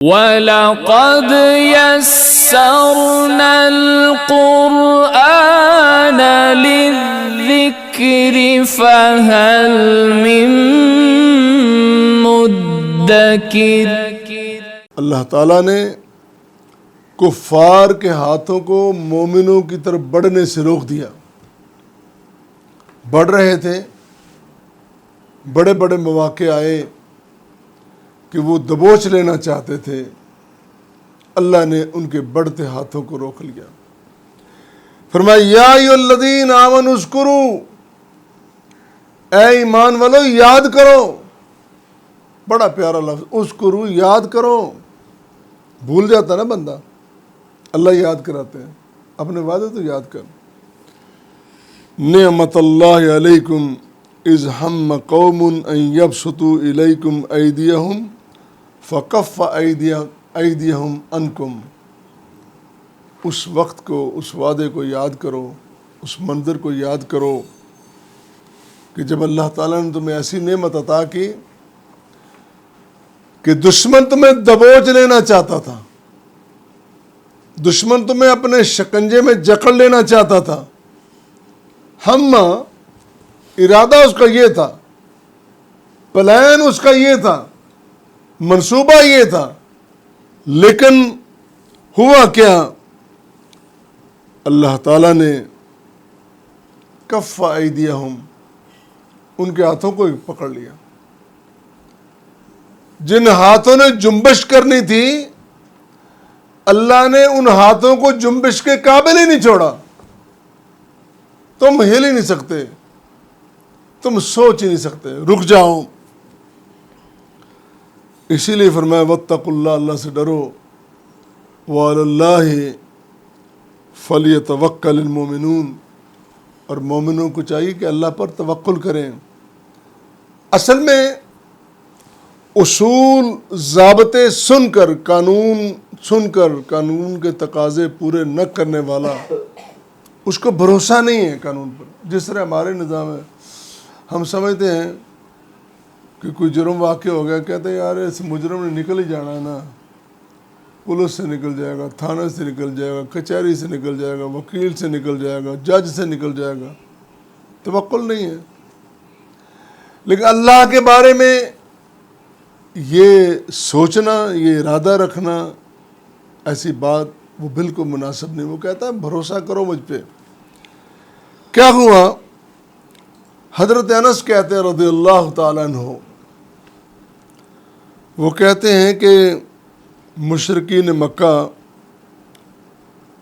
وَلَقَدْ يَسَّرْنَا الْقُرْآنَ لِلذِّكْرِ فَهَلْ مِن مُدَّكِرٍ۔ اللہ تعالیٰ نے کفار کے ہاتھوں کو مومنوں کی طرف بڑھنے سے روک دیا۔ بڑھ رہے تھے، بڑے بڑے مواقع آئے کہ وہ دبوچ لینا چاہتے تھے، اللہ نے ان کے بڑھتے ہاتھوں کو روک لیا۔ فرمایا یا ایھا الذین آمنوا اذکروا، اے ایمان والو یاد کرو۔ بڑا پیارا لفظ، اذکروا، یاد کرو۔ بھول جاتا نا بندہ، اللہ یاد کراتے ہیں، اپنے وعدے تو یاد کر۔ نعمت اللہ علیکم اذ ہم قوم ان یبسطوا الیکم ایدیہم فکف ایدیہم عنکم۔ اس وقت کو، اس وعدے کو یاد کرو، اس منظر کو یاد کرو کہ جب اللہ تعالیٰ نے تمہیں ایسی نعمت عطا کی کہ دشمن تمہیں دبوچ لینا چاہتا تھا، دشمن تمہیں اپنے شکنجے میں جکڑ لینا چاہتا تھا۔ ہم ارادہ اس کا یہ تھا، پلان اس کا یہ تھا، منصوبہ یہ تھا، لیکن ہوا کیا؟ اللہ تعالیٰ نے کف ایدیہم، ان کے ہاتھوں کو پکڑ لیا۔ جن ہاتھوں نے جنبش کرنی تھی، اللہ نے ان ہاتھوں کو جنبش کے قابل ہی نہیں چھوڑا۔ تم ہل ہی نہیں سکتے، تم سوچ ہی نہیں سکتے، رک جاؤ۔ اسی لیے فرمایا واتقوا اللہ، اللہ سے ڈرو، وعلی اللہ فلیتوکل المؤمنون، اور مومنوں کو چاہیے کہ اللہ پر توکل کریں۔ اصل میں اصول ضابطے سن کر، قانون کے تقاضے پورے نہ کرنے والا، اس کو بھروسہ نہیں ہے قانون پر۔ جس طرح ہمارے نظام ہے، ہم سمجھتے ہیں کہ کوئی جرم واقع ہو گیا، کہتے ہیں یار اس مجرم نے نکل ہی جانا ہے نا، پولیس سے نکل جائے گا، تھانے سے نکل جائے گا، کچہری سے نکل جائے گا، وکیل سے نکل جائے گا، جج سے نکل جائے گا۔ توکل نہیں ہے۔ لیکن اللہ کے بارے میں یہ سوچنا، یہ ارادہ رکھنا، ایسی بات وہ بالکل مناسب نہیں۔ وہ کہتا ہے بھروسہ کرو مجھ پہ۔ کیا ہوا؟ حضرت انس کہتے ہیں رضی اللہ تعالیٰ عنہ، وہ کہتے ہیں کہ مشرکین مکہ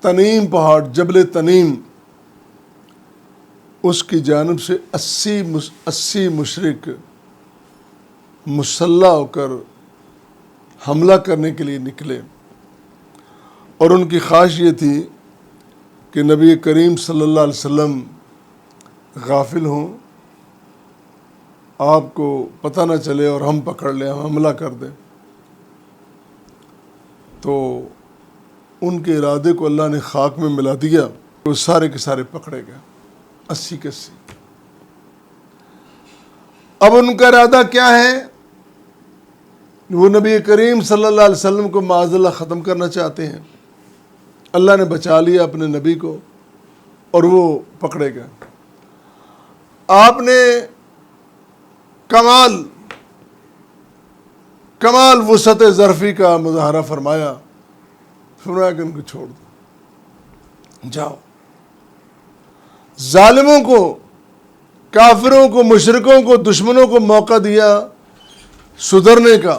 تنیم پہاڑ، جبل تنیم، اس کی جانب سے 80 مشرک مسلح ہو کر حملہ کرنے کے لیے نکلے، اور ان کی خواہش یہ تھی کہ نبی کریم صلی اللہ علیہ وسلم غافل ہوں، آپ کو پتہ نہ چلے اور ہم پکڑ لیں، ہم حملہ کر دیں۔ تو ان کے ارادے کو اللہ نے خاک میں ملا دیا، وہ سارے کے سارے پکڑے گئے، 80 کے 80۔ اب ان کا ارادہ کیا ہے؟ وہ نبی کریم صلی اللہ علیہ وسلم کو معاذ اللہ ختم کرنا چاہتے ہیں۔ اللہ نے بچا لیا اپنے نبی کو، اور وہ پکڑے گئے۔ آپ نے کمال وسعت ظرفی کا مظاہرہ فرمایا کہ ان کو چھوڑ دو، جاؤ۔ ظالموں کو، کافروں کو، مشرکوں کو، دشمنوں کو موقع دیا سدھرنے کا،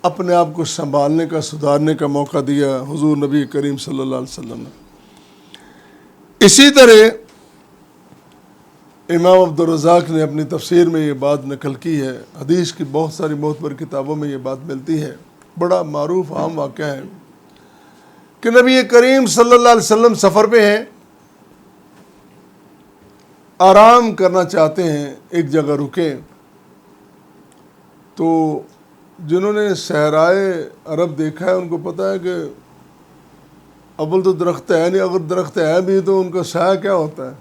اپنے آپ کو سنبھالنے کا، سدھارنے کا موقع دیا حضور نبی کریم صلی اللہ علیہ وسلم نے۔ اسی طرح امام عبدالرزاق نے اپنی تفسیر میں یہ بات نقل کی ہے، حدیث کی بہت ساری معتبر کتابوں میں یہ بات ملتی ہے، بڑا معروف عام واقعہ ہے کہ نبی کریم صلی اللہ علیہ وسلم سفر پہ ہیں، آرام کرنا چاہتے ہیں، ایک جگہ رکیں، تو جنہوں نے صحرائے عرب دیکھا ہے ان کو پتہ ہے کہ اول تو درخت ہے نہیں، اگر درخت ہے بھی تو ان کا سایہ کیا ہوتا ہے۔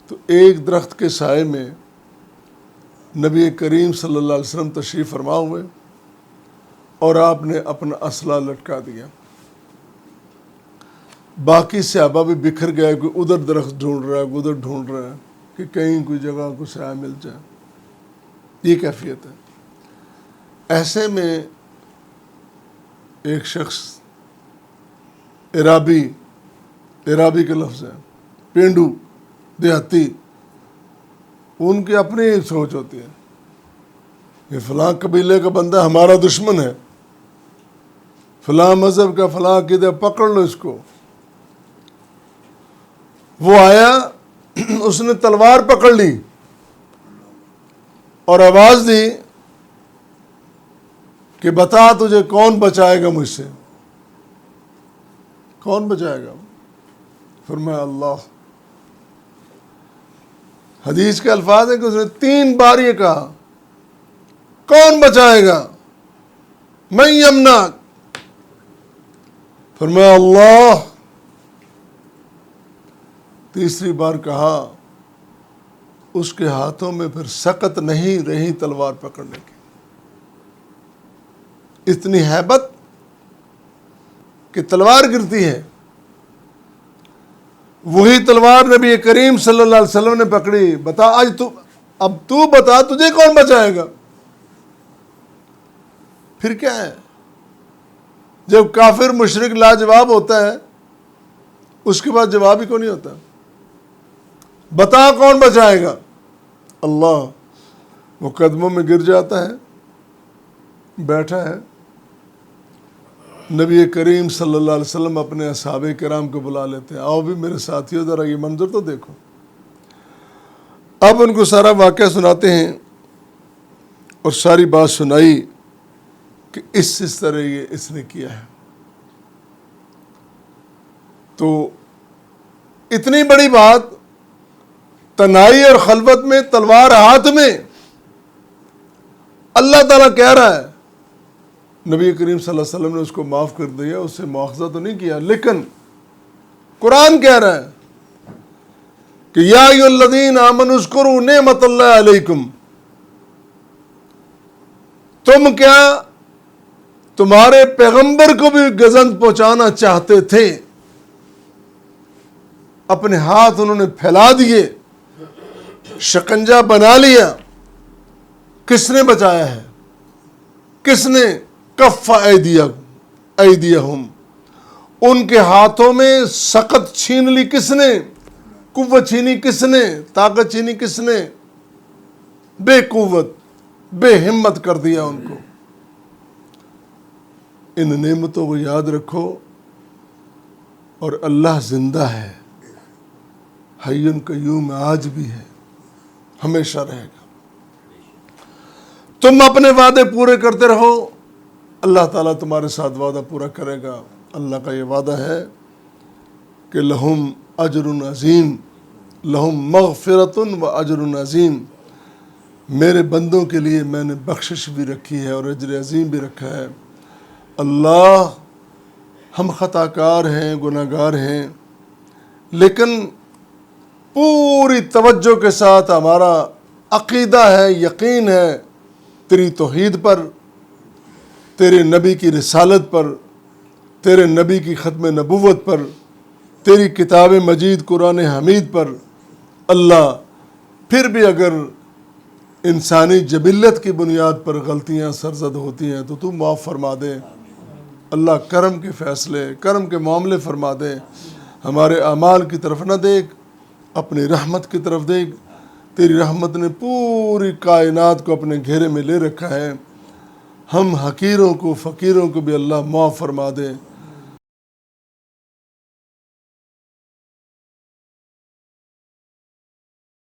تو ایک درخت کے سائے میں نبی کریم صلی اللہ علیہ وسلم تشریف فرما ہوئے، اور آپ نے اپنا اسلحہ لٹکا دیا. باقی صحابہ بھی بکھر گئے, کوئی ادھر درخت ڈھونڈ رہا ہے, کوئی ادھر ڈھونڈ رہا ہے کہ کہیں کوئی جگہ کو سایہ مل جائے. یہ کیفیت ہے. ایسے میں ایک شخص عرابی کے لفظ ہے, پینڈو دیہاتی, ان کی اپنی سوچ ہوتی ہے کہ فلاں قبیلے کا بندہ ہمارا دشمن ہے, فلاں مذہب کا, فلاں عقیدہ, پکڑ لو اس کو. وہ آیا, اس نے تلوار پکڑ لی اور آواز دی کہ بتا تجھے کون بچائے گا مجھ سے, کون بچائے گا؟ فرمایا اللہ. حدیث کے الفاظ ہیں کہ اس نے 3 بار یہ کہا, کون بچائے گا؟ من یمنعک. فرمایا اللہ. تیسری بار کہا, اس کے ہاتھوں میں پھر سکت نہیں رہی تلوار پکڑنے کی. اتنی ہیبت کہ تلوار گرتی ہے. وہی تلوار نبی کریم صلی اللہ علیہ وسلم نے پکڑی. بتا اب تو بتا تجھے کون بچائے گا؟ پھر کیا ہے؟ جب کافر مشرک لاجواب ہوتا ہے, اس کے بعد جواب ہی کو نہیں ہوتا. بتا کون بچائے گا؟ اللہ. وہ قدموں میں گر جاتا ہے, بیٹھا ہے. نبی کریم صلی اللہ علیہ وسلم اپنے اصحاب کرام کو بلا لیتے ہیں, آؤ بھی میرے ساتھیوں ذرا یہ منظر تو دیکھو. اب ان کو سارا واقعہ سناتے ہیں اور ساری بات سنائی کہ اس طرح یہ اس نے کیا ہے. تو اتنی بڑی بات, تنہائی اور خلوت میں تلوار ہاتھ میں, اللہ تعالیٰ کہہ رہا ہے. نبی کریم صلی اللہ علیہ وسلم نے اس کو معاف کر دیا, اس سے مواخذہ تو نہیں کیا, لیکن قرآن کہہ رہا ہے کہ یا ایھا الذین آمنوا اذکروا نعمت اللہ علیکم. تم کیا تمہارے پیغمبر کو بھی گزند پہنچانا چاہتے تھے, اپنے ہاتھ انہوں نے پھیلا دیے, شکنجہ بنا لیا. کس نے بچایا ہے؟ کس نے؟ کف ایدیہم, ان کے ہاتھوں میں سخت چھین لی کس نے؟ قوت چھینی کس نے؟ طاقت چھینی کس نے؟ بے قوت بے ہمت کر دیا ان کو. ان نعمتوں کو یاد رکھو, اور اللہ زندہ ہے, حی قیوم, آج بھی ہے, ہمیشہ رہے گا. تم اپنے وعدے پورے کرتے رہو, اللہ تعالیٰ تمہارے ساتھ وعدہ پورا کرے گا. اللہ کا یہ وعدہ ہے کہ لہم اجر عظیم, لہم مغفرۃ و اجر عظیم. میرے بندوں کے لیے میں نے بخشش بھی رکھی ہے اور اجر عظیم بھی رکھا ہے. اللہ, ہم خطا کار ہیں, گناہ گار ہیں, لیکن پوری توجہ کے ساتھ ہمارا عقیدہ ہے, یقین ہے تیری توحید پر, تیرے نبی کی رسالت پر, تیرے نبی کی ختم نبوت پر, تیری کتاب مجید قرآن حمید پر. اللہ, پھر بھی اگر انسانی جبلت کی بنیاد پر غلطیاں سرزد ہوتی ہیں تو معاف فرما دے. اللہ, کرم کے فیصلے, کرم کے معاملے فرما دے. ہمارے اعمال کی طرف نہ دیکھ, اپنی رحمت کی طرف دیکھ. تیری رحمت نے پوری کائنات کو اپنے گھیرے میں لے رکھا ہے. ہم حقیروں کو, فقیروں کو بھی اللہ معاف فرما دے.